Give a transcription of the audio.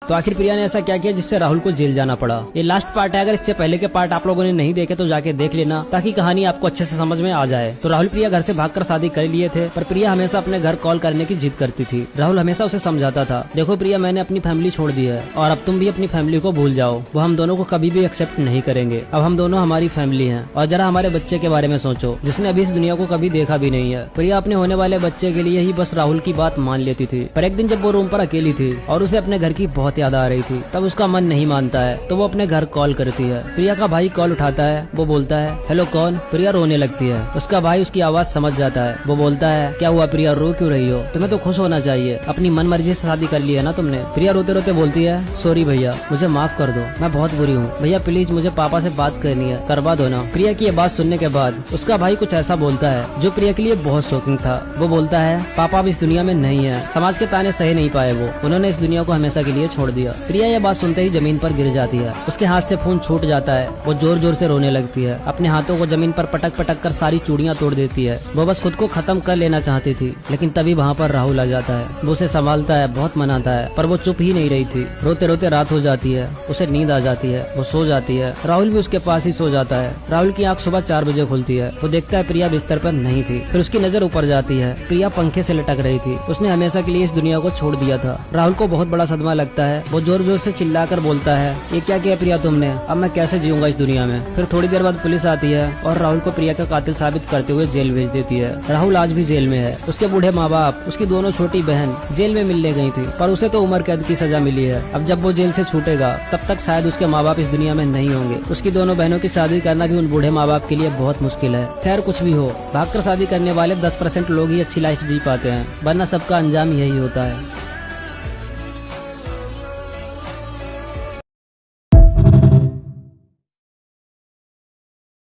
तो आखिर प्रिया ने ऐसा क्या किया जिससे राहुल को जेल जाना पड़ा। ये लास्ट पार्ट है, अगर इससे पहले के पार्ट आप लोगों ने नहीं देखे तो जाके देख लेना ताकि कहानी आपको अच्छे से समझ में आ जाए। तो राहुल प्रिया घर से भागकर शादी कर लिए थे, पर प्रिया हमेशा अपने घर कॉल करने की जिद करती थी। राहुल हमेशा उसे समझाता था, देखो प्रिया मैंने अपनी फैमिली छोड़ दी है और अब तुम भी अपनी फैमिली को भूल जाओ, वो हम दोनों को कभी भी एक्सेप्ट नहीं करेंगे। अब हम दोनों हमारी फैमिली हैं और जरा हमारे बच्चे के बारे में सोचो जिसने अभी इस दुनिया को कभी देखा भी नहीं है। प्रिया अपने होने वाले बच्चे के लिए ही बस राहुल की बात मान लेती थी, पर एक दिन जब वो रूम पर अकेली थी और उसे अपने घर की बहुत याद आ रही थी, तब उसका मन नहीं मानता है तो वो अपने घर कॉल करती है। प्रिया का भाई कॉल उठाता है, वो बोलता है हेलो कौन। प्रिया रोने लगती है, उसका भाई उसकी आवाज समझ जाता है। वो बोलता है क्या हुआ प्रिया, रो क्यों रही हो, तुम्हें तो खुश होना चाहिए, अपनी मन मर्जी से शादी कर ली है ना तुमने। प्रिया रोते रोते बोलती है सॉरी भैया, मुझे माफ कर दो, मैं बहुत बुरी हूँ भैया, प्लीज मुझे पापा से बात करनी है, करवा दो ना। प्रिया की ये बात सुनने के बाद उसका भाई कुछ ऐसा बोलता है जो प्रिया के लिए बहुत शॉकिंग था। वो बोलता है पापा अब इस दुनिया में नहीं है, समाज के ताने सह नहीं पाए वो, उन्होंने इस दुनिया को हमेशा के लिए छोड़ दिया। प्रिया ये बात सुनते ही जमीन पर गिर जाती है, उसके हाथ से फोन छूट जाता है, वो जोर जोर से रोने लगती है, अपने हाथों को जमीन पर पटक पटक कर सारी चूड़ियां तोड़ देती है। वो बस खुद को खत्म कर लेना चाहती थी, लेकिन तभी वहाँ पर राहुल आ जाता है। वो उसे संभालता है, बहुत मनाता है, पर वो चुप ही नहीं रही थी। रोते रोते रात हो जाती है, उसे नींद आ जाती है, वो सो जाती है। राहुल भी उसके पास ही सो जाता है। राहुल की आंख सुबह 4 बजे खुलती है, वो देखता है प्रिया बिस्तर पर नहीं थी। फिर उसकी नजर ऊपर जाती है, प्रिया पंखे से लटक रही थी, उसने हमेशा के लिए इस दुनिया को छोड़ दिया था। राहुल को बहुत बड़ा सदमा लगता है, वो जोर जोर से चिल्लाकर बोलता है ये क्या किया प्रिया तुमने, अब मैं कैसे जीऊंगा इस दुनिया में। फिर थोड़ी देर बाद पुलिस आती है और राहुल को प्रिया का कातिल साबित करते हुए जेल भेज देती है। राहुल आज भी जेल में है, उसके बूढ़े माँ बाप, उसकी दोनों छोटी बहन जेल में मिलने गई थी, पर उसे तो उम्र कैद की सजा मिली है। अब जब वो जेल से छूटेगा तब तक शायद उसके माँ बाप इस दुनिया में नहीं होंगे। उसकी दोनों बहनों की शादी करना भी उन बूढ़े माँ बाप के लिए बहुत मुश्किल है। खैर कुछ भी हो, भागकर शादी करने वाले 10% लोग ही अच्छी लाइफ जी पाते हैं, वरना सबका अंजाम यही होता है।